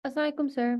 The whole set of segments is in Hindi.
अस्सलाम सर।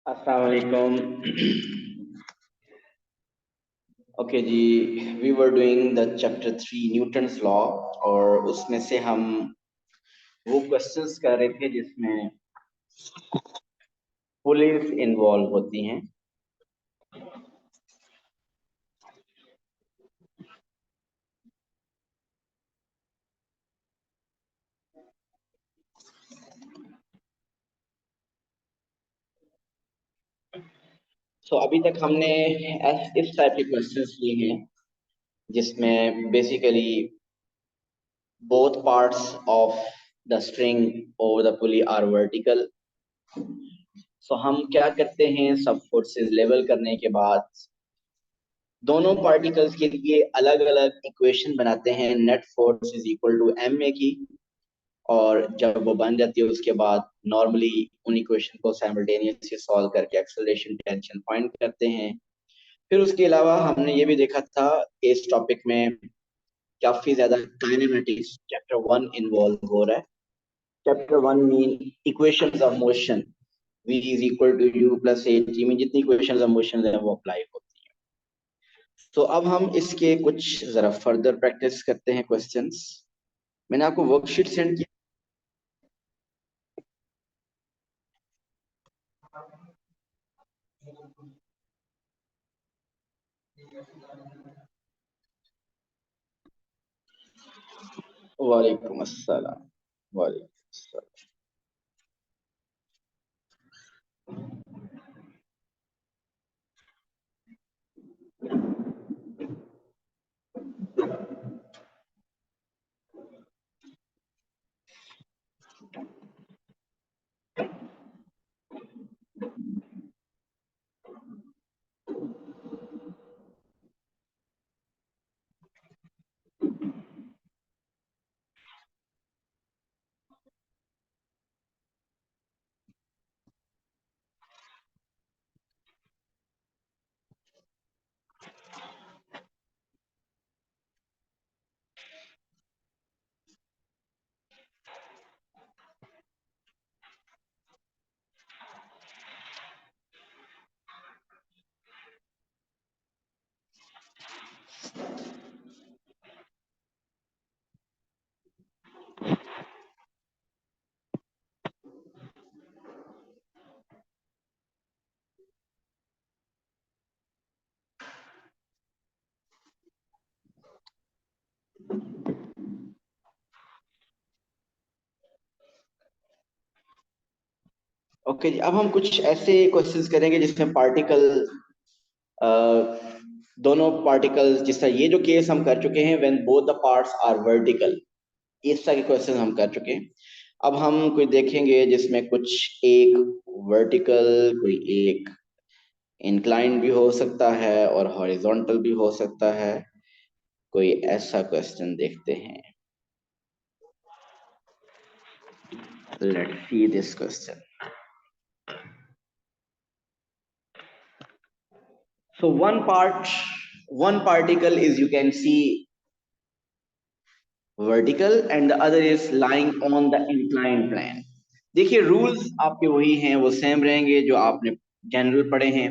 अस्सलाम वालेकुम। ओके जी, we were doing the chapter 3 Newton's law, और उसमें से हम वो क्वेश्चंस कर रहे थे जिसमें पुलिस इन्वॉल्व होती हैं। अभी तक हमने इस टाइप के क्वेश्चंस लिए हैं जिसमें basically both parts of the string over the pulley are vertical। हम क्या करते हैं, सब फोर्सेस लेवल करने के बाद दोनों पार्टिकल्स के लिए अलग अलग इक्वेशन बनाते हैं, net force is equal to M A की। और जब वो बन जाती है उसके बाद नॉर्मली उन इक्वेशन को साइमल्टेनियसली सॉल्व करके एक्सेलरेशन टेंशन फाइंड करते हैं। फिर उसके अलावा हमने ये भी देखा था इस टॉपिक में काफी ज्यादा काइनेमेटिक्स चैप्टर 1 इन्वॉल्व हो रहा है। Chapter 1 mean equations of motion, v is equal to u plus at में जितनी इक्वेशंस ऑफ मोशन है वो अप्लाई होती है। तो अब हम इसके कुछ जरा फर्दर प्रैक्टिस करते हैं क्वेश्चंस। मैंने आपको वर्कशीट सेंड किया। वालेकुम अस्सलाम। वालेकुम अस्सलाम। ओके जी, अब हम कुछ ऐसे क्वेश्चंस करेंगे जिसमें पार्टिकल, दोनों पार्टिकल्स, जिस तरह ये जो केस हम कर चुके हैं when both the parts are vertical, इस तरह के क्वेश्चन हम कर चुके हैं। अब हम कोई देखेंगे जिसमें कुछ एक वर्टिकल, कोई एक इंक्लाइन भी हो सकता है और हॉरिजॉन्टल भी हो सकता है। कोई ऐसा क्वेश्चन देखते हैं। Let's see this question. So one particle is, you can see, vertical and the other is lying on the inclined plane. देखिए रूल्स आपके वही हैं, वो सेम रहेंगे जो आपने जनरल पढ़े हैं।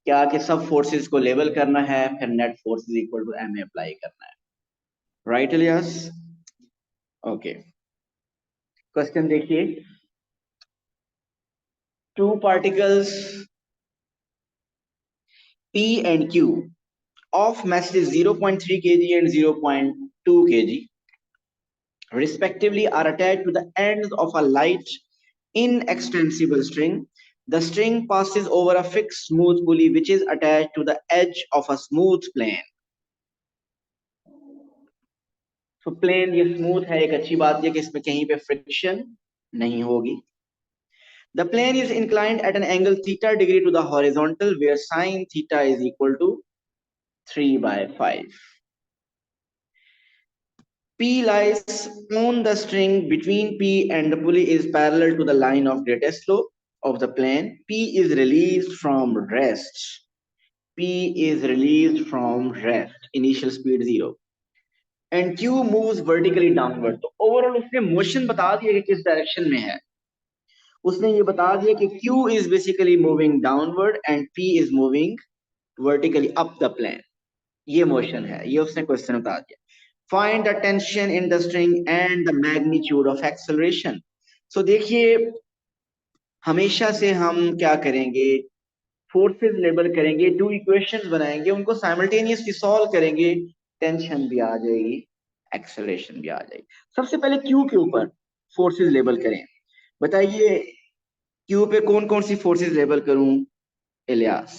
क्या कि सब फोर्सेस को लेवल करना है, फिर net force is equal to M apply करना है। राइट इलियास? ओके, क्वेश्चन देखिए। Two particles P and Q of masses 0.3 kg and 0.2 kg respectively are attached to the ends of a light inextensible string. The string passes over a fixed smooth pulley which is attached to the edge of a smooth plane. So plane ये smooth है, एक अच्छी बात है कि इसमें कहीं पे friction नहीं होगी. The plane is inclined at an angle theta degree to the horizontal where sine theta is equal to 3/5. P lies on the string between P and the pulley is parallel to the line of greatest slope of the plane. P is released from rest. P is released from rest. Initial speed 0. And Q moves vertically downward. तो ओवरऑल उसने मोशन बता दिया कि किस डायरेक्शन में है. उसने ये बता दिया कि Q is basically moving downward and P is moving vertically up the plane. ये मोशन है, ये उसने क्वेश्चन बता दिया. Find the tension in the string and the magnitude of acceleration. So देखिए हमेशा से हम क्या करेंगे, फोर्सेस लेबल करेंगे, टू इक्वेशंस बनाएंगे, उनको साइमल्टेनियसली सॉल्व करेंगे, टेंशन भी आ जाएगी, एक्सेलरेशन भी आ जाएगी. सबसे पहले क्यू के ऊपर फोर्सेस लेबल करें. बताइए क्यू पे कौन कौन सी फोर्सेस लेबल करूं इलियास?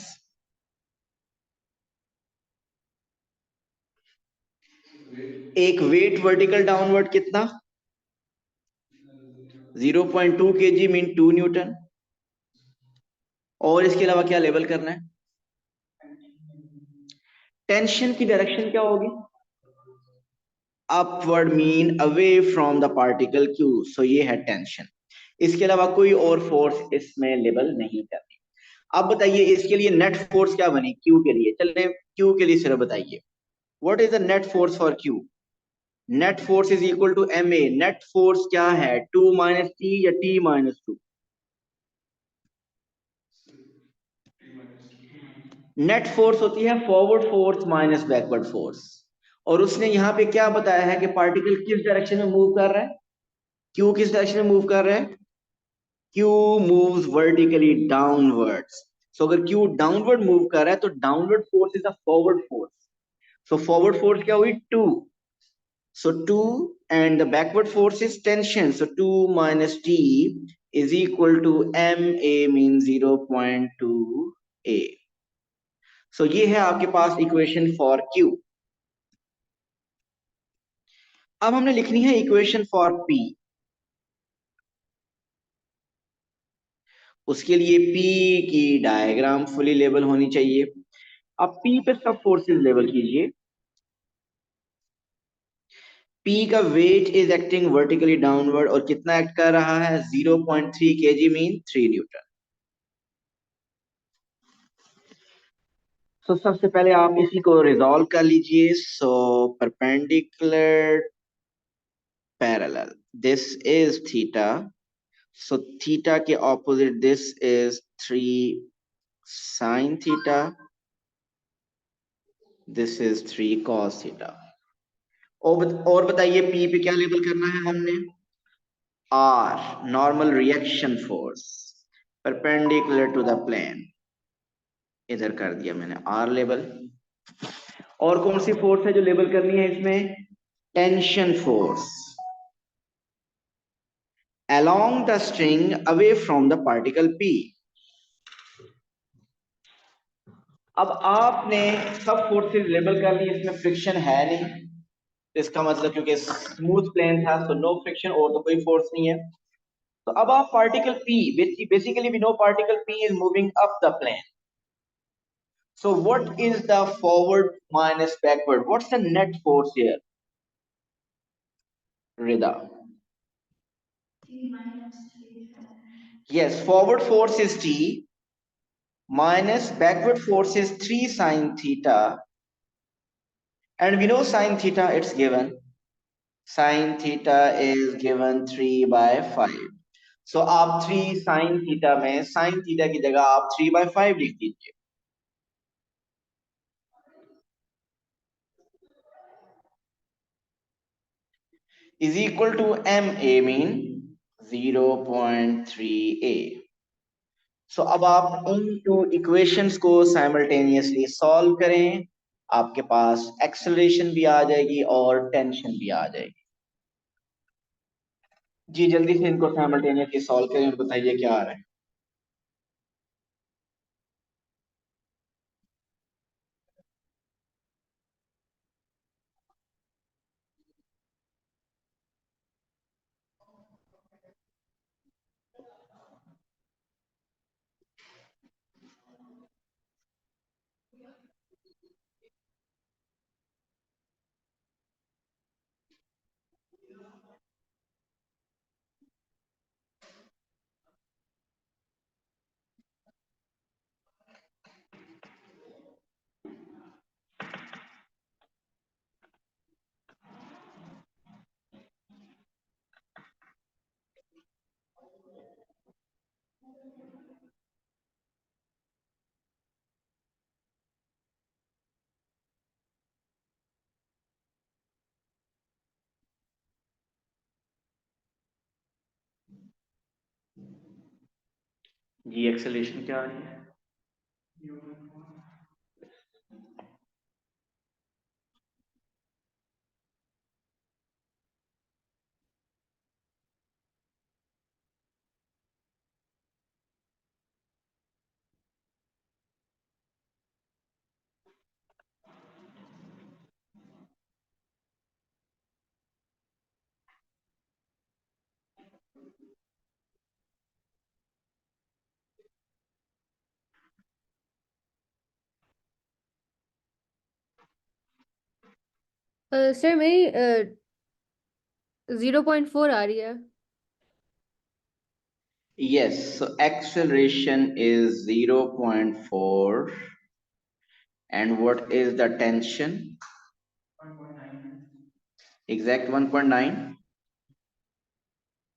एक वेट वर्टिकल डाउनवर्ड कितना? 0.2 kg मीन 2 न्यूटन. और इसके अलावा क्या लेवल करना है? टेंशन की डायरेक्शन क्या होगी? Upward mean away from the particle Q. So ये है टेंशन. इसके अलावा कोई और फोर्स इसमें लेबल नहीं करनी. अब बताइए इसके लिए नेट फोर्स क्या बनी क्यू के लिए? चलिए क्यू के लिए सिर्फ बताइए what is the net force for Q. Net force is equal to M A. Net force क्या है? 2 माइनस टी या टी माइनस 2? नेट फोर्स होती है forward force minus backward force. और उसने यहाँ पे क्या बताया है कि पार्टिकल किस डायरेक्शन में मूव कर रहा है? क्यू किस डायरेक्शन में मूव कर रहा है? Q moves vertically downwards. So अगर क्यू डाउनवर्ड मूव कर रहा है तो downward force is a forward force. So forward force क्या हुई? 2. So 2 and the backward force is tension. So 2 minus T is equal to M A mean 0.2 A. So ये है आपके पास इक्वेशन फॉर क्यू. अब हमने लिखनी है इक्वेशन फॉर पी. उसके लिए पी की डायग्राम फुली लेबल होनी चाहिए. अब पी पे सब फोर्सेस लेबल कीजिए. पी का weight is acting vertically downward और कितना एक्ट कर रहा है? 0.3 kg मीन 3 न्यूटन. सो सबसे पहले आप इसी को रिजॉल्व कर लीजिए. So perpendicular parallel, this is theta. So theta के opposite this is 3 sine theta. This is 3 cos theta. और बताइए पी पे क्या लेबल करना है हमने? R, normal reaction force perpendicular to the plane. इधर कर दिया मैंने आर लेबल. और कौन सी फोर्स है जो लेबल करनी है इसमें? tension force along the string away from the particle P. अब आपने सब फोर्सेस लेबल कर ली, इसमें फ्रिक्शन है नहीं, इसका मतलब क्योंकि स्मूथ प्लेन था तो नो फ्रिक्शन और तो कोई फोर्स नहीं है। तो अब आप particle P, basically we know particle P is moving up the plane. So what is the forward minus backward? What's the net force here? Rida. Yes, forward force is T minus backward force is 3 sine theta, and we know sine theta, it's given sine theta is given 3 by 5. So आप 3 sine theta में sine theta की जगह आप 3 by 5 लिख दीजिए। is equal to ma mean 0.3a. सो अब आप इन टू इक्वेशंस को साइमल्टेनियसली सॉल्व करें, आपके पास एक्सेलरेशन भी आ जाएगी और टेंशन भी आ जाएगी। जी जल्दी से इनको साइमल्टेनियसली सॉल्व करें और बताइए क्या आ रहा है। जी एक्सेलरेशन क्या आ रही है? सर मेरी 0.4 आ रही है। Yes, so acceleration is 0.4 and what is the tension? Exact 1.9.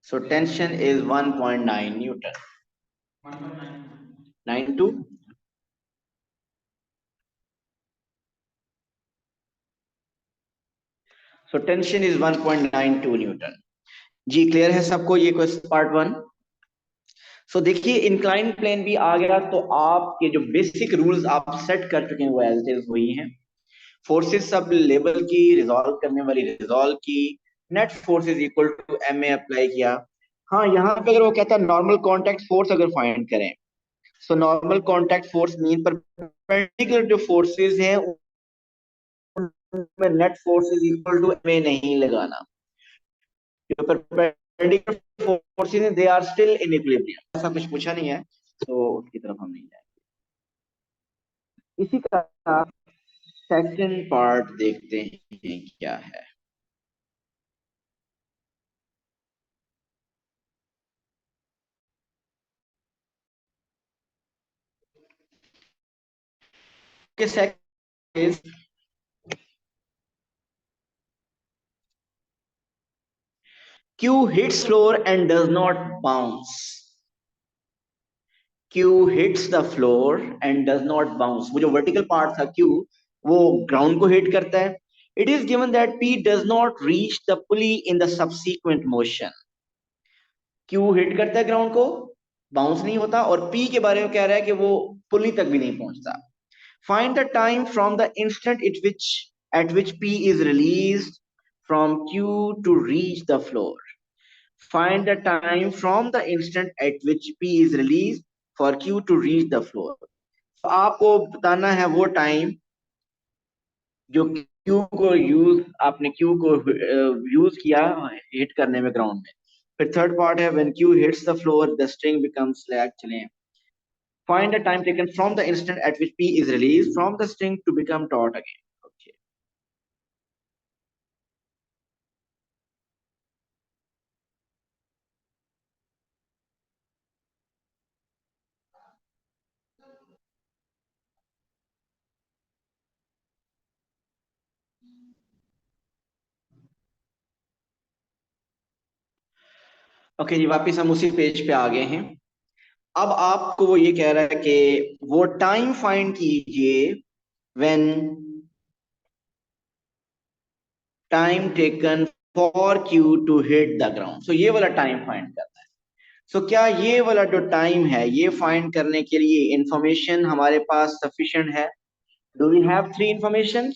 So tension is 1.9 Newton. 92. So tension is 1.92 Newton. जी क्लियर है सबको ये क्वेश्चन पार्ट 1। सो देखिए इंक्लाइन प्लेन भी आ गया तो आपके जो बेसिक रूल्स आप सेट कर चुके हैं वो एज इट इज वही हैं। फोर्सेस सब लेवल की, रिजॉल्व करने वाली रिजॉल्व की, net force is equal to M A apply किया। हाँ यहाँ पे अगर वो कहता है नॉर्मल कांटेक्ट फोर्स अगर फाइंड करें, so normal contact force mean perpendicular जो फोर्सेस हैं उनमें net force is equal to M A नहीं लगाना, जो परपेंडिकुलर फोर्सेस हैं they are still in equilibrium. ऐसा कुछ पूछा नहीं है तो उसकी तरफ हम नहीं जाएंगे। इसी का सेकंड पार्ट देखते हैं क्या है। Second is Q hits floor and does not bounce. Q hits the floor and does not bounce. वो जो वर्टिकल पार्ट था Q, वो ग्राउंड को हिट करता है। It is given that P does not reach the pulley in the subsequent motion. Q hit करता है ग्राउंड को, बाउंस नहीं होता, और P के बारे में कह रहा है कि वो पुली तक भी नहीं पहुंचता। Find the time from the instant at which P is released from Q to reach the floor. Find the time from the instant at which P is released for Q to reach the floor. तो आपको बताना है वो टाइम जो Q को आपने Q को यूज किया हिट करने में ग्राउंड में. फिर थर्ड पार्ट है when Q hits the floor the string becomes slack. चलें. Find the time taken from the instant at which P is released from the string to become taut again. Okay. Okay जी, वापिस हम उसी पेज पे आ गए हैं. अब आपको वो ये कह रहा है कि वो टाइम फाइंड कीजिए when time taken for Q to hit the ground. So ये वाला टाइम फाइंड करना है. सो क्या ये वाला जो टाइम है ये फाइंड करने के लिए इंफॉर्मेशन हमारे पास सफिशिएंट है? Do we have three information?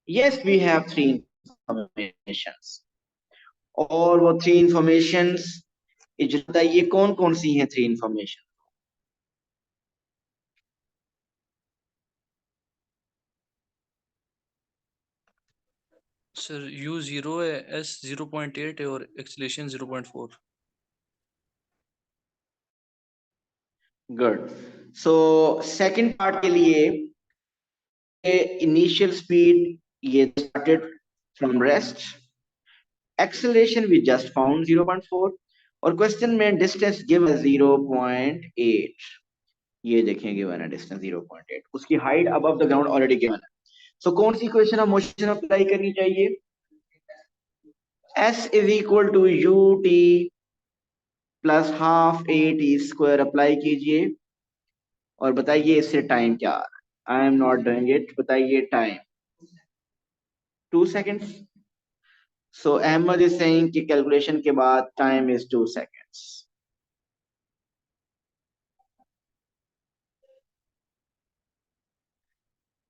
Yes, we have three information. और वो थ्री इंफॉर्मेशन बताइए कौन कौन सी हैं थ्री इंफॉर्मेशन? सर U 0 है, S 0.8 है और acceleration 0.4. Good. So second part के लिए इनिशियल स्पीड ये started from rest, acceleration we just found 0.4 और क्वेश्चन में डिस्टेंस गिवन 0.8. ये देखें गिवन है डिस्टेंस 0.8, उसकी height above the ground already given है. सो कौन सी इक्वेशन ऑफ मोशन अप्लाई करनी चाहिए? S is equal to ut plus half A T square apply कीजिए और बताइए इससे टाइम क्या आ रहा है. I am not doing it. बताइए time 2 seconds. So Ahmed is saying कि कैलकुलेशन के बाद टाइम इज 2 seconds.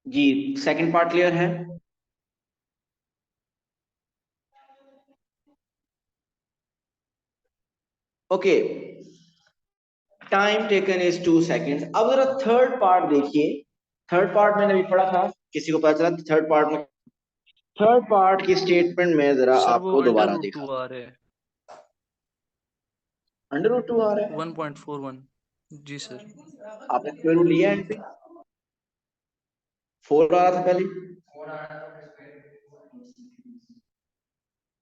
जी, सेकंड पार्ट क्लियर है? Okay, time taken is 2 seconds. अब जरा थर्ड पार्ट देखिए. थर्ड पार्ट मैंने अभी पढ़ा था, किसी को पता चला थर्ड पार्ट में? थर्ड पार्ट की स्टेटमेंट में जरा सर वो आपको अंडर दोबारा रूट दिखा. 2 आ रहा है. अंडर रूट 2 आ रहा है. 1.41. जी सर. आपने स्क्वायर रूट लिया एंड पे 4 आ रहा था पहले.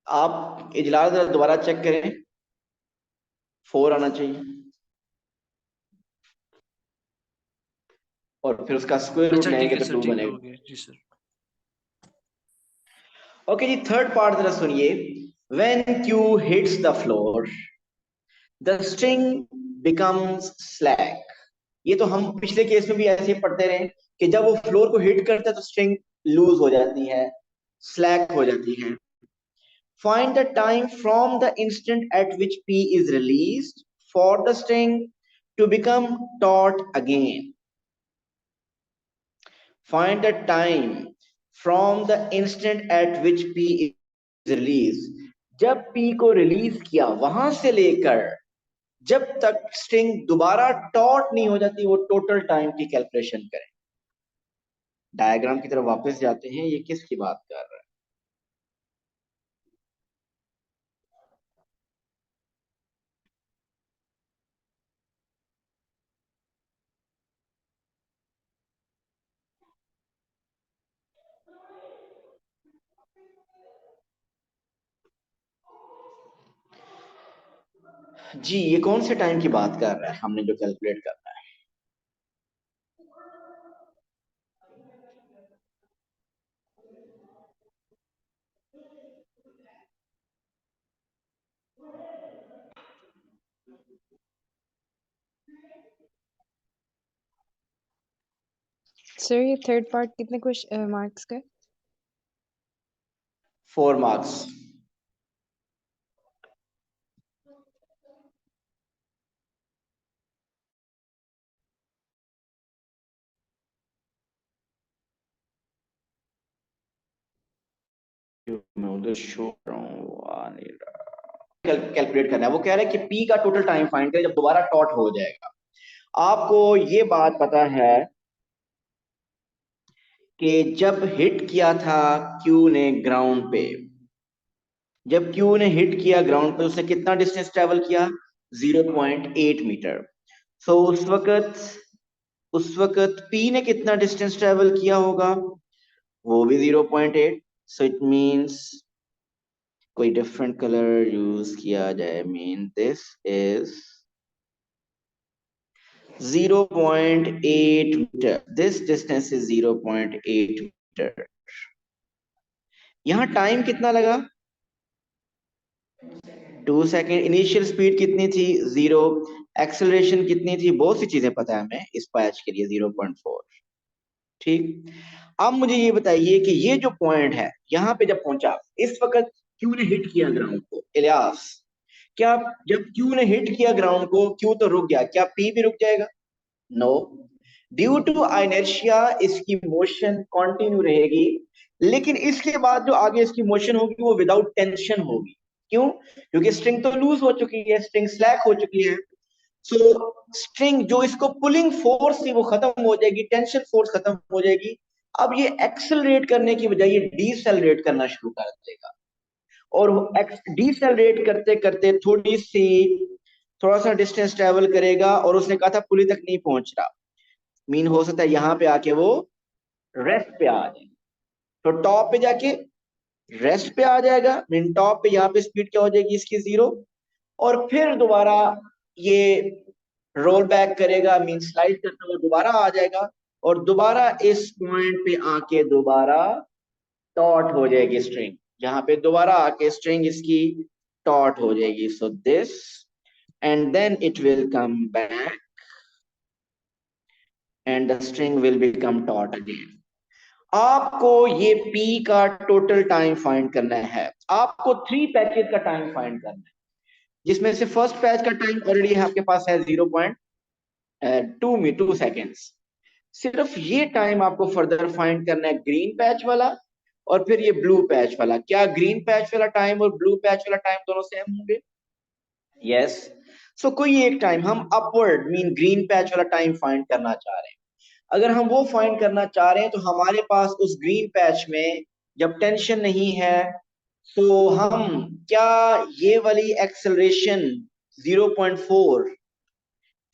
आप इजलास जरा दोबारा चेक करें, 4 आना चाहिए और फिर उसका स्क्वायर रूट अच्छा ठीक लेंगे है तो सर, 2 ठीक है, हो बनेगा. गया जी सर. ओके जी, थर्ड पार्ट जरा सुनिए. When Q hits the floor the string becomes slack. ये तो हम पिछले केस में भी ऐसे ही पढ़ते रहे कि जब वो फ्लोर को हिट करता है तो स्ट्रिंग लूज हो जाती है, स्लैक हो जाती है. Find the time from the instant at which P is released for the string to become taut again. Find the time from the instant at which P is released. जब P को रिलीज किया वहां से लेकर जब तक स्ट्रिंग दोबारा टॉट नहीं हो जाती वो टोटल टाइम की कैलकुलेशन करें. डायग्राम की तरफ वापस जाते हैं. ये किसकी बात कर रहा है? जी, ये कौन से टाइम की बात कर रहा है हमने जो कैलकुलेट करना है? सर ये थर्ड पार्ट कितने मार्क्स का है? 4 marks. मैं उधर शो कर रहा हूँ, कैलकुलेट करना है। वो कह रहा है कि पी का टोटल टाइम फाइंड करें जब दोबारा टॉट हो जाएगा। आपको ये बात पता है कि जब हिट किया था क्यू ने ग्राउंड पे, जब क्यू ने हिट किया ग्राउंड पे, उसने कितना डिस्टेंस ट्रेवल किया? 0.8 मीटर। सो उस वक्त पी ने कितना डिस्टेंस ट्रेवल किया होगा? वो भी 0.8। सो इट मींस कोई डिफरेंट कलर यूज किया जाए, mean this is 0.8 metre. This distance is 0.8 metre. यहां टाइम कितना लगा? 2 सेकेंड। इनिशियल स्पीड कितनी थी? 0। एक्सेलरेशन कितनी थी? बहुत सी चीजें पता है हमें इस पैच के लिए, 0.4। ठीक। अब मुझे ये बताइए कि ये जो पॉइंट है यहां पे जब पहुंचा, इस वक्त क्यू ने हिट किया ग्राउंड को, इलियास, क्या जब क्यू ने हिट किया ग्राउंड को, क्यू तो रुक गया, क्या पी भी रुक जाएगा? नो। ड्यू टू इनर्शिया इसकी मोशन कंटिन्यू रहेगी, लेकिन इसके बाद जो आगे इसकी मोशन होगी वो विदाउट टेंशन होगी। क्यों? क्योंकि स्ट्रिंग तो लूज हो चुकी है, स्ट्रिंग स्लैक हो चुकी है। सो स्ट्रिंग जो इसको पुलिंग फोर्स थी वो खत्म हो जाएगी, टेंशन फोर्स खत्म हो जाएगी। अब ये एक्सेलरेट करने की बजाय ये डीसेलरेट करना शुरू कर देगा, और डीसेलरेट करते करते थोड़ा सा डिस्टेंस ट्रेवल करेगा, और उसने कहा था पुली तक नहीं पहुंच रहा, मीन हो सकता है यहां पे आके वो रेस्ट पे आ जाए। तो टॉप पे जाके रेस्ट पे आ जाएगा, मीन टॉप पे यहाँ पे स्पीड क्या हो जाएगी इसकी? 0। और फिर दोबारा ये रोल बैक करेगा, मीन स्लाइड करता हुआ दोबारा आ जाएगा, और दोबारा इस पॉइंट पे आके दोबारा टॉट हो जाएगी स्ट्रिंग। जहां पे दोबारा आके स्ट्रिंग इसकी टॉट हो जाएगी। So this, and then it will come back and the string will become taut again. आपको ये पी का टोटल टाइम फाइंड करना है। आपको 3 पैचेस का टाइम फाइंड करना है, जिसमें से फर्स्ट पैच का टाइम ऑलरेडी आपके पास है 0.2 सेकेंड्स। सिर्फ ये टाइम आपको फर्दर फाइंड करना है, ग्रीन पैच वाला और फिर ये ब्लू पैच वाला। क्या ग्रीन पैच वाला टाइम और ब्लू पैच वाला टाइम दोनों सेम होंगे? यस। सो कोई एक टाइम हम अपवर्ड मीन ग्रीन पैच वाला टाइम फाइंड करना चाह रहे हैं। अगर हम वो फाइंड करना चाह रहे हैं तो हमारे पास उस ग्रीन पैच में जब टेंशन नहीं है, तो हम क्या ये वाली एक्सेलरेशन 0.4,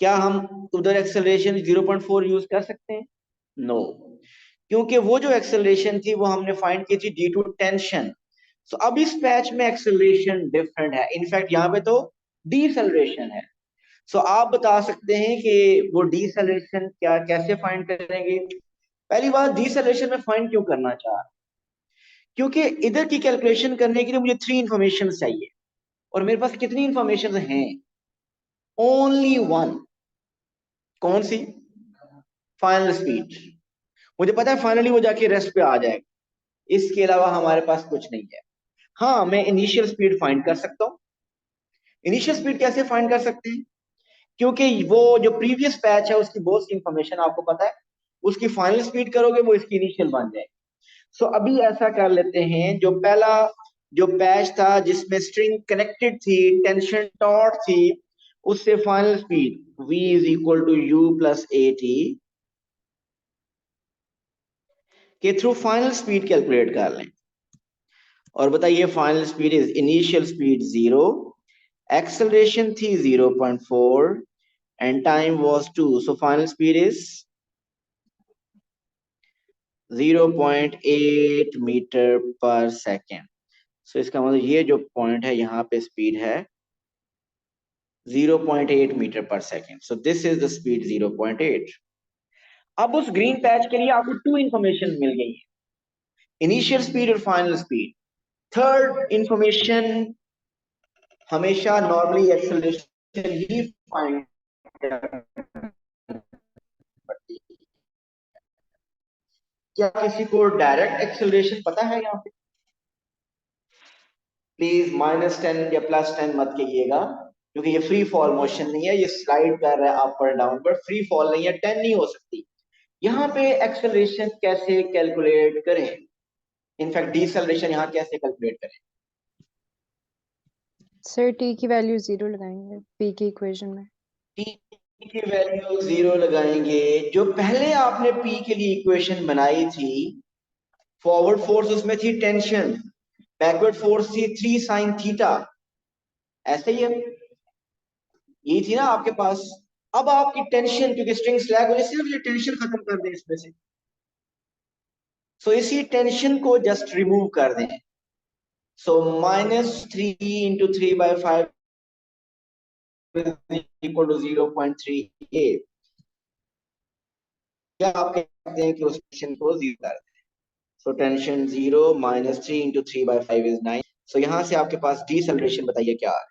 क्या हम उधर एक्सेलरेशन 0.4 यूज कर सकते हैं? नो। क्योंकि वो जो एक्सेलरेशन थी वो हमने फाइंड की थी ड्यू टू टेंशन। सो अब इस पैच में एक्सेलरेशन डिफरेंट है, इनफैक्ट यहाँ पे तो डीसेलरेशन है। सो आप बता सकते हैं कि वो डीसेलरेशन क्या कैसे फाइंड करेंगे? पहली बात, डीसेलरेशन में फाइंड क्यों करना चाह रहा? क्योंकि इधर की कैलकुलेशन करने के लिए मुझे 3 इंफॉर्मेशन चाहिए, और मेरे पास कितनी इंफॉर्मेशन हैं? ओनली 1। कौन सी? Final speed. मुझे पता है फाइनली वो जाके रेस्ट पे आ जाएगा, इसके अलावा हमारे पास कुछ नहीं है। हाँ, मैं इनिशियल स्पीड फाइंड कर सकता हूँ। इनिशियल स्पीड कैसे फाइंड कर सकते हैं? क्योंकि वो जो प्रीवियस पैच है उसकी बहुत सी इंफॉर्मेशन आपको पता है, उसकी फाइनल स्पीड करोगे वो इसकी इनिशियल बन जाएगी। सो अभी ऐसा कर लेते हैं, जो पहला जो पैच था जिसमें स्ट्रिंग कनेक्टेड थी, टेंशन टॉट थी, उससे final speed v is equal to u plus A T के थ्रू फाइनल स्पीड कैलकुलेट कर लें। और बताइए, final speed is initial speed 0, acceleration थी 0.4 and time was 2, so final speed is 0.8 metre पर सेकेंड। सो इसका मतलब ये जो पॉइंट है यहाँ पे स्पीड है 0.8 मीटर पर second. So this is the speed 0.8। अब उस ग्रीन पैच के लिए आपको 2 इंफॉर्मेशन मिल गई है, इनिशियल स्पीड और फाइनल स्पीड। थर्ड इंफॉर्मेशन हमेशा नॉर्मली एक्सेलरेशन ही फाइंड पड़ती है। क्या किसी को डायरेक्ट एक्सेलरेशन पता है? यहाँ पे प्लीज -10 या +10 मत कहिएगा, क्योंकि ये फ्री फॉल मोशन नहीं है, ये स्लाइड कर रहा है अप और डाउन, पर फ्री फॉल नहीं है, 10 नहीं हो सकती। यहाँ पे एक्सेलरेशन कैसे कैलकुलेट करें? इनफैक्ट डिसेलरेशन यहाँ कैसे कैलकुलेट करें? सर टी की वैल्यू 0 लगाएंगे पी की इक्वेशन में। टी की वैल्यू 0 लगाएंगे। जो पहले आपने पी के लिए इक्वेशन बनाई थी, फॉरवर्ड फोर्स उसमें थी टेंशन, बैकवर्ड फोर्स थी 3 sin थीटा, ऐसे ही है, यही थी ना आपके पास। अब आपकी टेंशन, क्योंकि स्ट्रिंग स्लैग होने सिर्फ ये टेंशन खत्म कर दें इसमें से, सो इसी टेंशन को जस्ट रिमूव कर दें। सो -3 into 3/5 is equal to 0.38। क्या आप कहते हैं कि उस टेंशन को 0 कर दें? So tension 0 -3 into 3/5 is 9। सो यहां से आपके पास डिसेलरेशन बताइए क्या है?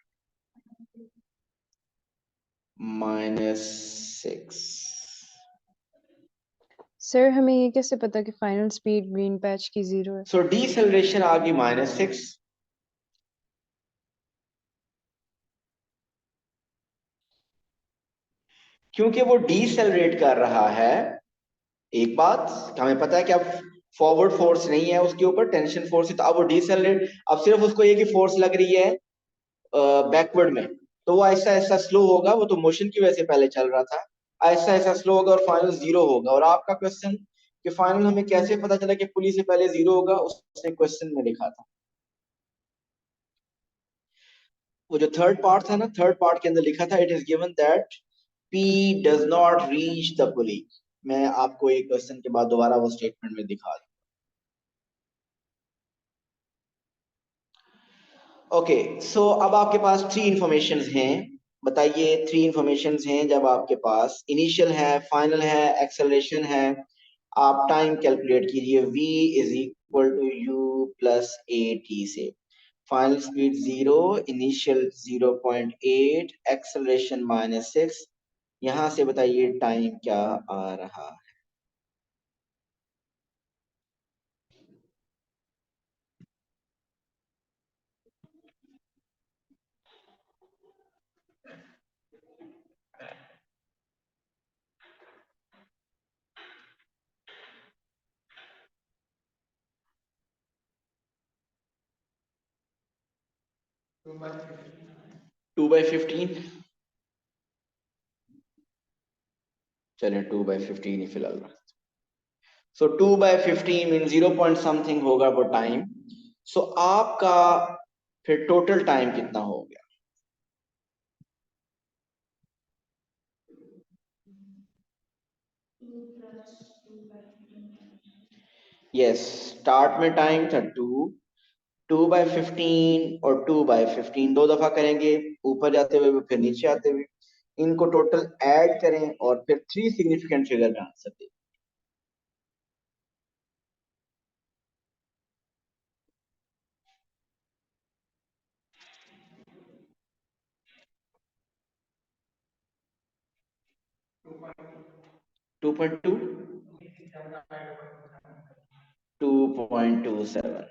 -6। सर हमें ये कैसे पता कि फाइनल स्पीड ग्रीन पैच की 0 है? सो डिसेलरेशन आ गई -6, क्योंकि वो डिसेलरेट कर रहा है। एक बात हमें पता है कि अब फॉरवर्ड फोर्स नहीं है उसके ऊपर, टेंशन फोर्स है, तो अब वो डिसेलरेट, अब सिर्फ उसको ये कि फोर्स लग रही है बैकवर्ड में, तो वो ऐसा ऐसा स्लो होगा, वो तो मोशन की वजह से पहले चल रहा था, ऐसा ऐसा स्लो होगा और फाइनल 0 होगा। और आपका क्वेश्चन कि फाइनल हमें कैसे पता चला कि पुली से पहले 0 होगा, उसने क्वेश्चन में लिखा था। वो जो थर्ड पार्ट था ना, थर्ड पार्ट के अंदर लिखा था it is given that P does not reach the pulley। मैं आपको एक क्वेश्चन के बाद दोबारा वो स्टेटमेंट में दिखा दूं। ओके, सो अब आपके पास 3 इंफॉर्मेशन हैं। बताइए 3 इंफॉर्मेशन हैं जब आपके पास इनिशियल है, फाइनल है, एक्सेलरेशन है। आप टाइम कैलकुलेट कीजिए, v is equal to u plus A T से। Final speed 0, initial 0.8, acceleration -6। यहां से बताइए टाइम क्या आ रहा है? Two by 15। चलिए 2/15 ही फिलहाल। सो 2/15 मीन 0 पॉइंट समथिंग होगा वो टाइम। सो आपका फिर टोटल टाइम कितना हो गया? यस, स्टार्ट में टाइम था 2/15 और 2/15 दो दफा करेंगे, ऊपर जाते हुए फिर नीचे आते हुए। इनको टोटल ऐड करें और फिर 3 सिग्निफिकेंट फिगर का आंसर दें। 2.2, 2.27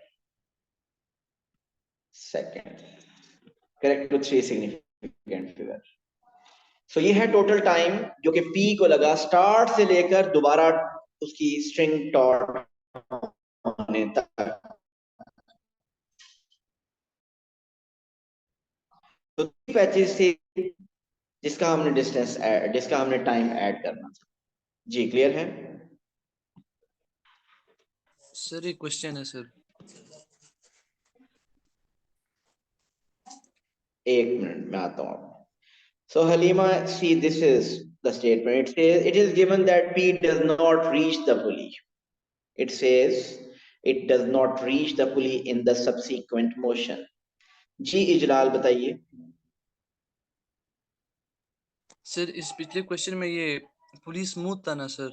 second, correct to 3 significant figure. So ये है टोटल टाइम जो कि पी को लगा स्टार्ट से लेकर दोबारा उसकी स्ट्रिंग टॉट होने तक। तो पैचेस से जिसका हमने डिस्टेंस जिसका हमने टाइम ऐड करना था। जी क्लियर है? सर एक क्वेश्चन है सर। एक मिनट में आता हूँ। So Halima, see this is the statement. It says it is given that P does not reach the pulley. It says it does not reach the pulley in the subsequent motion. जी इजलाल बताइए। सर इस पिछले क्वेश्चन में ये पुली स्मूथ था ना सर?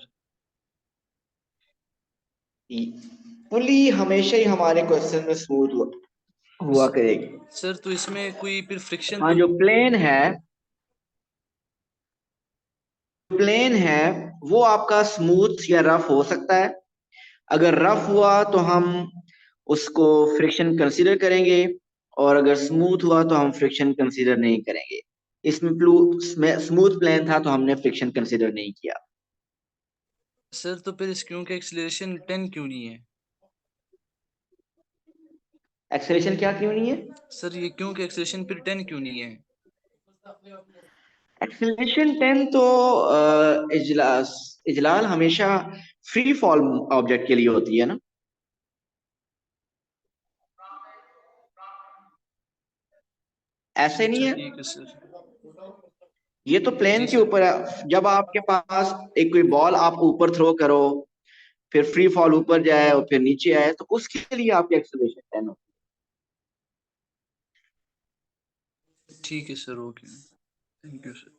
पुली हमेशा ही हमारे क्वेश्चन में स्मूथ हुआ करेगी। सर तो इसमें कोई फिर फ्रिक्शन हाँ, तो जो प्लेन है वो आपका स्मूथ या रफ हो सकता है। अगर रफ हुआ तो हम उसको फ्रिक्शन कंसीडर करेंगे, और अगर स्मूथ हुआ तो हम फ्रिक्शन कंसीडर नहीं करेंगे। इसमें स्मूथ प्लेन था तो हमने फ्रिक्शन कंसीडर नहीं किया। सर तो फिर इस क्यों का एक्सीलरेशन 10 क्यों नहीं है? एक्सेलरेशन क्या क्यों नहीं है? सर ये क्यों कि एक्सेलरेशन फिर 10 क्यों नहीं है? एक्सेलरेशन 10 तो इजलास इजलाल हमेशा फ्री फॉल ऑब्जेक्ट के लिए होती है ना। ऐसे नहीं अच्छा है, ठीक है सर। ये तो प्लेन जी के सर। ऊपर है। जब आपके पास एक कोई बॉल आप ऊपर थ्रो करो, फिर फ्री फॉल ऊपर जाए और फिर नीचे आए, तो उसके लिए आपकी एक्सेलरेशन 10 होती ठीक है sir, okay, thank you sir.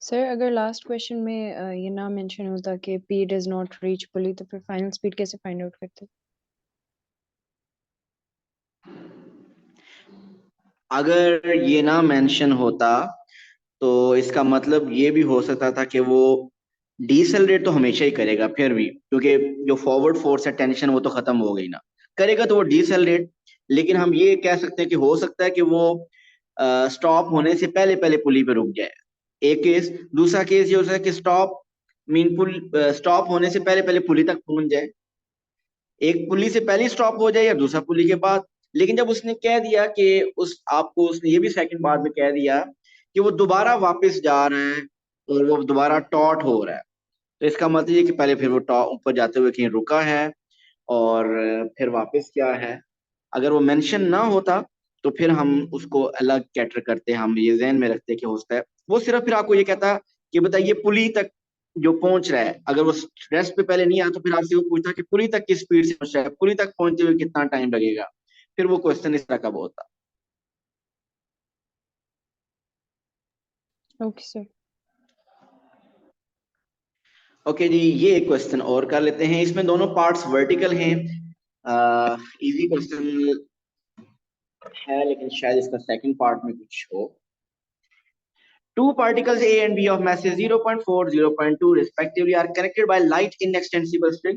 Sir अगर लास्ट क्वेश्चन में ये ना मेंशन होता कि P does not reach पुली, तो फिर फाइनल स्पीड कैसे फाइंड आउट करते? अगर ये ना मेंशन होता तो इसका मतलब ये भी हो सकता था कि वो डीसेलरेट तो हमेशा ही करेगा फिर भी, क्योंकि जो फॉरवर्ड फोर्स है, टेंशन, वो तो खत्म हो गई ना। करेगा तो वो डीसेलरेट। लेकिन हम ये कह सकते हैं कि हो सकता है कि वो स्टॉप होने से पहले पहले पुली पे रुक जाए। एक केस। दूसरा केस ये हो सकता है कि स्टॉप होने से पहले पहले पुली तक पहुंच जाए। एक पुली से पहले स्टॉप हो जाए या दूसरा पुली के बाद। लेकिन जब उसने कह दिया कि उसने ये भी सेकंड बार में कह दिया कि वो दोबारा वापस जा रहा है और वो दोबारा टॉट हो रहा है, तो इसका मतलब ये कि पहले फिर वो टॉप ऊपर जाते हुए कहीं रुका है और फिर वापस क्या है। अगर वो मेंशन ना होता तो फिर हम उसको अलग कैटर करते, हम ये जहन में रखते कि हो सकता है वो सिर्फ फिर आपको ये कहता कि बताइए पुली तक जो पहुंच रहा है, अगर वो रेस्ट पे पहले नहीं आया तो फिर आपसे वो पूछता कि पुली तक किस स्पीड से पहुंच रहा है, पुली तक पहुंचते हुए कितना टाइम लगेगा। फिर वो क्वेश्चन इस तरह का होता। Okay sir. ओके जी, ये एक क्वेश्चन और कर लेते हैं। इसमें दोनों पार्ट्स वर्टिकल हैं। इजी क्वेश्चन है, लेकिन शायद इसका सेकंड पार्ट में कुछ हो। Two particles A and B of masses 0.4, 0.2 respectively are connected by light inextensible string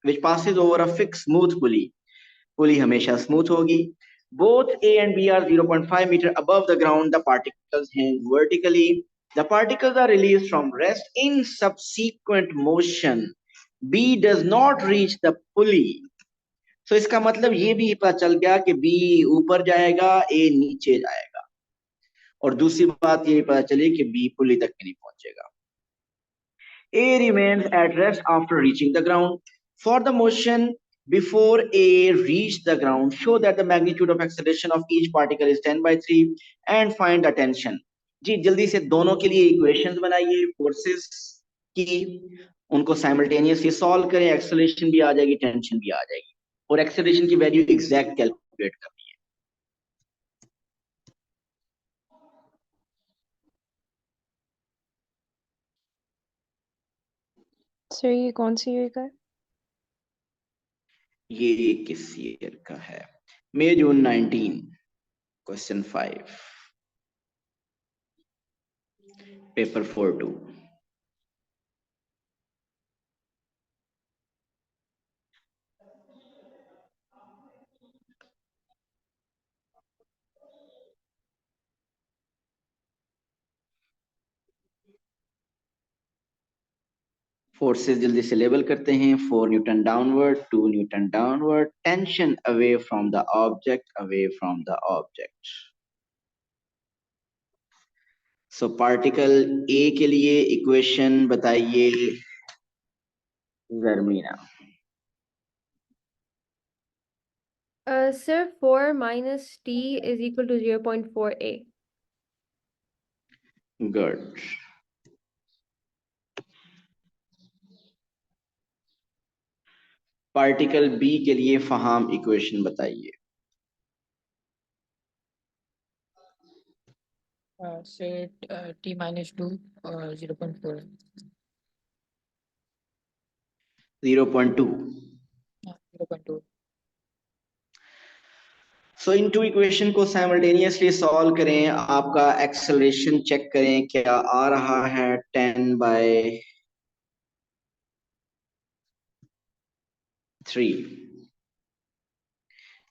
which passes over a fixed smooth pulley. Pulley हमेशा smooth होगी. Both A and B are 0.5 meter above the ground. The particles hang vertically. The particles are released from rest in subsequent motion. B does not reach the pulley. So इसका मतलब ये भी पता चल गया कि B ऊपर जाएगा, A नीचे जाएगा। और दूसरी बात ये पता चली कि बी पुली तक नहीं पहुंचेगा। A remains at rest after reaching the ground. For the motion before A reached the ground, show that the magnitude of acceleration of each particle is 10 by 3 and find the tension. जी जल्दी से दोनों के लिए इक्वेशंस बनाइए फोर्सेस की, उनको साइमल्टेनियसली सॉल्व करें, एक्सेलरेशन भी आ जाएगी, टेंशन भी आ जाएगी, और एक्सेलरेशन की वैल्यू एग्जैक्ट कैलकुलेट करनी है। सर ये कौन सी ईयर का है? ये किस ईयर का है? मई जून 19, क्वेश्चन 5, पेपर 4-2। फोर्सेस जल्दी से लेबल करते हैं। 4 newton downward, 2 newton downward, tension away from the object, away from the object. So particle A के लिए इक्वेशन बताइए Jarmina. Sir, 4 minus t is equal to 0.4a. Good. Particle B के लिए फहाम इक्वेशन बताइए। Say t minus 2 0.4. 0.2. 0.2. सो इन टू इक्वेशन को साइमल्टेनियसली सॉल्व करें, आपका एक्सेलरेशन चेक करें, क्या आ रहा है 10/3।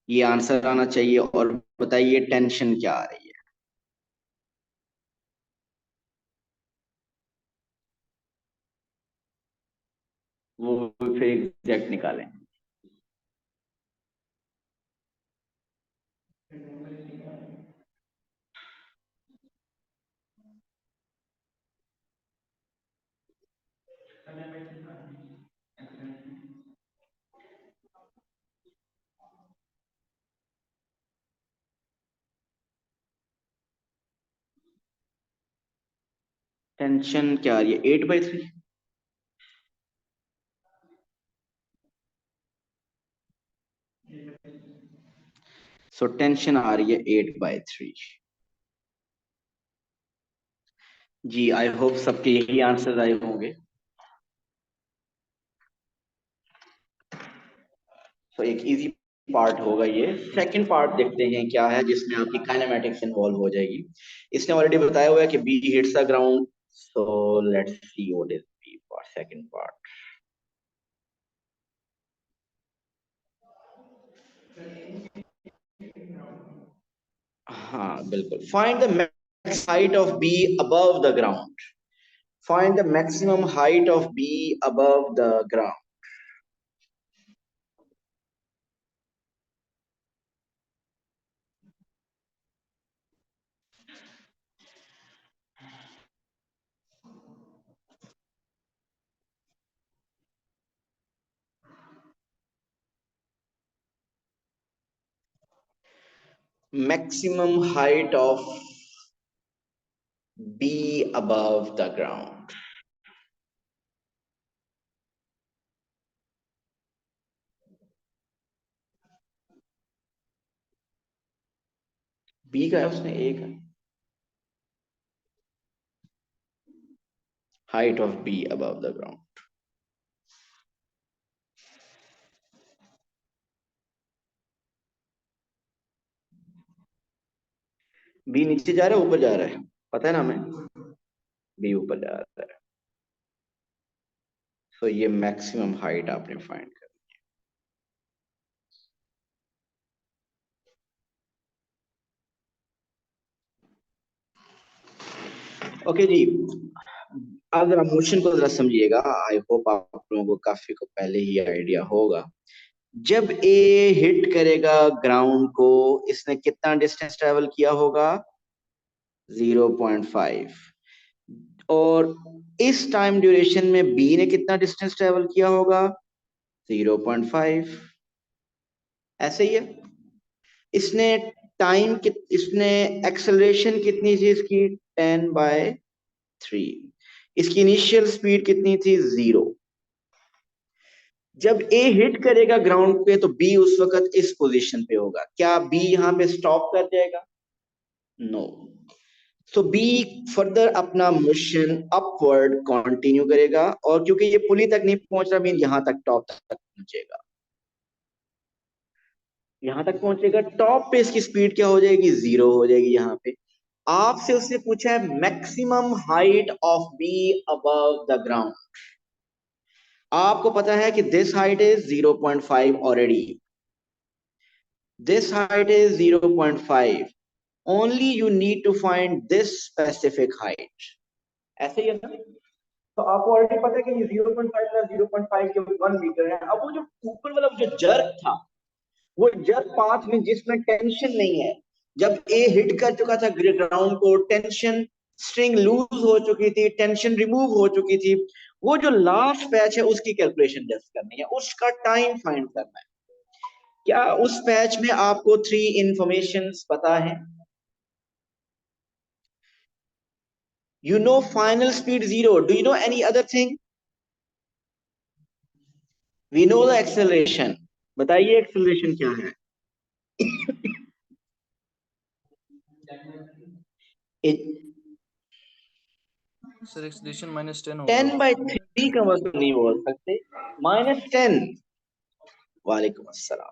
ये आंसर आना चाहिए। और बताइए टेंशन क्या आ रही है। वो फिर एग्जैक्ट निकालें। टेंशन क्या आ रही है 8/3। सो टेंशन आ रही है 8/3। जी आई होप सबके यही आंसर आए होंगे। तो एक इजी पार्ट होगा ये। सेकंड पार्ट देखते हैं क्या है, जिसमें आपकी काइनेमेटिक्स इन्वॉल्व हो जाएगी। इसने ऑलरेडी बताया हुआ है कि B hits the ground. So let's see what is B for second part. हाँ बिल्कुल। Find the max height of B above the ground. Find the maximum height of B above the ground. Maximum height of B above the ground. B का है उसने A का। Height of B above the ground. B नीचे जा रहा है ऊपर जा रहा है, पता है ना हमें। B ऊपर जा रहा है। तो ये मैक्सिमम हाइट आपने फाइंड कर। ओके जी, अब जरा मोशन को जरा समझिएगा। आई होप आप लोगों को काफी को पहले ही आइडिया होगा। जब ए हिट करेगा ग्राउंड को, इसने कितना डिस्टेंस ट्रेवल किया होगा 0.5। और इस टाइम ड्यूरेशन में बी ने कितना डिस्टेंस ट्रेवल किया होगा 0.5। ऐसे ही है। इसने इसने एक्सेलरेशन कितनी थी इसकी 10/3। इसकी इनिशियल स्पीड कितनी थी 0। जब ए हिट करेगा ग्राउंड पे तो बी उस वक्त इस पोजीशन पे होगा। क्या बी यहां पे स्टॉप कर जाएगा? नो। तो बी फर्दर अपना मोशन अपवर्ड कंटिन्यू करेगा, और क्योंकि ये पुली तक नहीं पहुंच रहा, मीन यहां तक टॉप तक पहुंचेगा। यहां तक पहुंचेगा, टॉप पे इसकी स्पीड क्या हो जाएगी 0 हो जाएगी। यहां पे आपसे उसने पूछा है maximum height of B above the ground. आपको पता है कि दिस हाइट इज 0.5 ऑलरेडी। This height is 0.5। Only you need to find this specific height. ऐसे ही है ना। तो आपको ऑलरेडी पता है कि ये 0.5 प्लस 0.5 के 1 मीटर है। अब वो जो ऊपर वाला जो जर्क था, वो जर्क पाथ में जिसमें टेंशन नहीं है, जब ए हिट कर चुका था ग्राउंड को, टेंशन स्ट्रिंग लूज हो चुकी थी, टेंशन रिमूव हो चुकी थी। वो जो लास्ट पैच है उसकी कैलकुलेशन जस्ट करनी है, उसका टाइम फाइंड करना है। क्या उस पैच में आपको 3 इंफॉर्मेशन पता है? You know final speed 0. Do you know any other thing? We know the acceleration. बताइए acceleration क्या है? सर एक्सेलरेशन -10 होगा। 10/3 का मतलब नहीं बोल सकते, -10। वालेकुम अस्सलाम।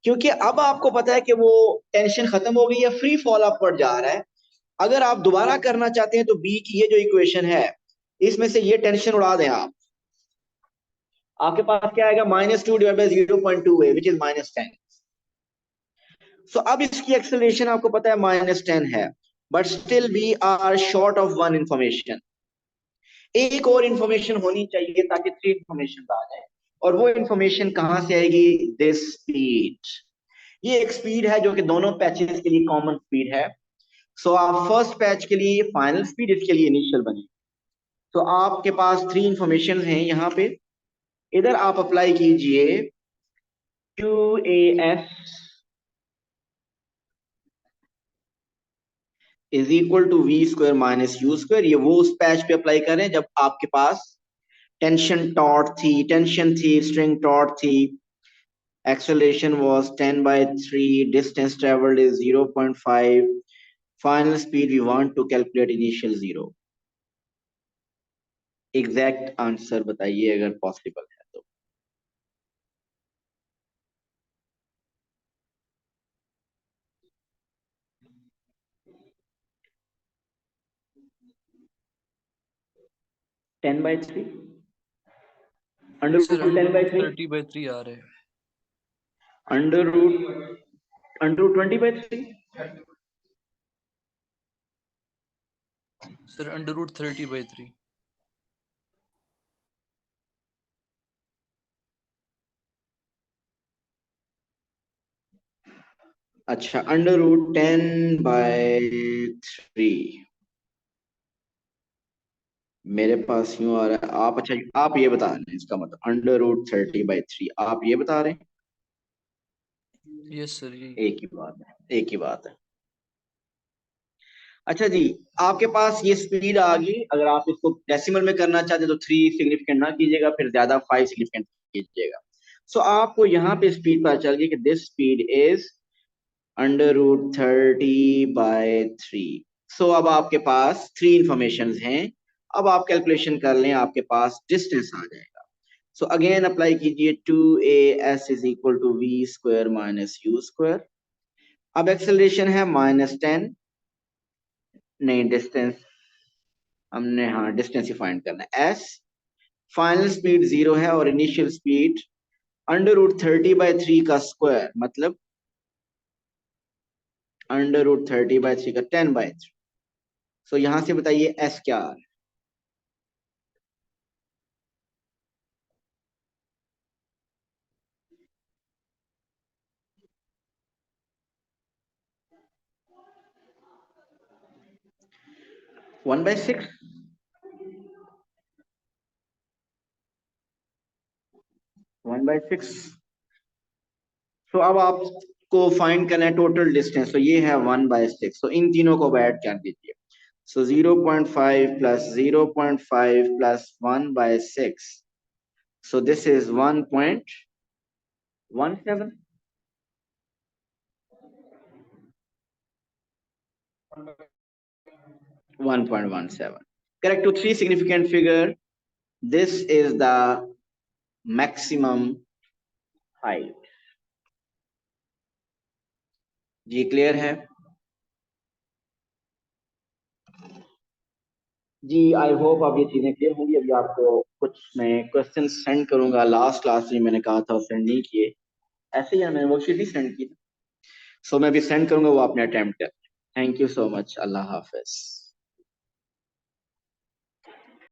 क्योंकि अब आपको पता है कि वो टेंशन खत्म हो गई है, फ्री फॉल अपवर्ड जा रहा है। अगर आप दोबारा करना चाहते हैं तो बी की ये जो इक्वेशन है इसमें से ये टेंशन उड़ा दें आप, आपके पास क्या आएगा, -2 / 0.2a विच इज -10। सो अब इसकी एक्सेलरेशन आपको पता है -10 है, but still we are short of one information. एक और इंफॉर्मेशन होनी चाहिए ताकि 3 इंफॉर्मेशन आ जाए, और वो इंफॉर्मेशन कहां से आएगी, दिस स्पीड। ये एक स्पीड है जो कि दोनों पैचेस के लिए कॉमन स्पीड है। सो आप फर्स्ट पैच के लिए फाइनल स्पीड, इसके लिए इनिशियल बनी। तो आपके पास 3 इंफॉर्मेशन हैं यहाँ पे, इधर आप अप्लाई कीजिए 2as is equal to v² - u²। ये वो उस पैच पे अप्लाई करें जब आपके पास टेंशन थी, स्ट्रिंग टॉट थी, acceleration was 10/3, distance traveled is 0.5, final speed we want to calculate initial 0। Exact answer बताइए अगर पॉसिबल है तो। (10/3) सर √10/3 30/3 आ रहे हैं। √20/3 सर √30/3। अच्छा, √10/3 मेरे पास यूं आ रहा है। आप अच्छा आप ये बता रहे हैं इसका मतलब √30/3 आप ये बता रहे हैं। यस सर यही। एक ही बात है, एक ही बात है। अच्छा जी, आपके पास ये स्पीड आ गई। अगर आप इसको डेसिमल में करना चाहते हैं तो 3 सिग्निफिकेंट ना कीजिएगा, फिर ज्यादा 5 सिग्निफिकेंट कीजिएगा। सो आपको यहाँ पे स्पीड पता चल गई कि दिस स्पीड इज √30/3। सो अब आपके पास 3 इंफॉर्मेशन हैं। अब आप कैलकुलेशन कर लें, आपके पास डिस्टेंस आ जाएगा। सो अगेन अप्लाई कीजिए 2as is equal to v² - u²। अब एक्सेलरेशन है -10, नहीं डिस्टेंस हमने, हाँ डिस्टेंस ही फाइंड करना है। s फाइनल स्पीड 0 है और इनिशियल स्पीड √30/3 का स्क्वायर मतलब √30/3 का 10/3। सो यहां से बताइए s क्या आ रहा है। (1/6) 1/6। तो अब आपको फाइंड करना है टोटल डिस्टेंस। तो ये है 1/6। तो इन तीनों को ऐड कर दीजिए। सो 0.5 + 0.5 + 1/6। So this is 1.17। 1.17 correct to 3 significant figure. This is the maximum height। जी क्लियर है जी, आई होप अब ये चीजें क्लियर होंगी। अभी आपको कुछ मैं क्वेश्चन सेंड करूंगा। लास्ट क्लास में मैंने कहा था वो सेंड नहीं किए, ऐसे ही मैंने वर्कशीट ही सेंड की। सो मैं भी सेंड करूंगा, वो आपने अटेम्प्ट कर। Thank you so much. Allah Hafiz.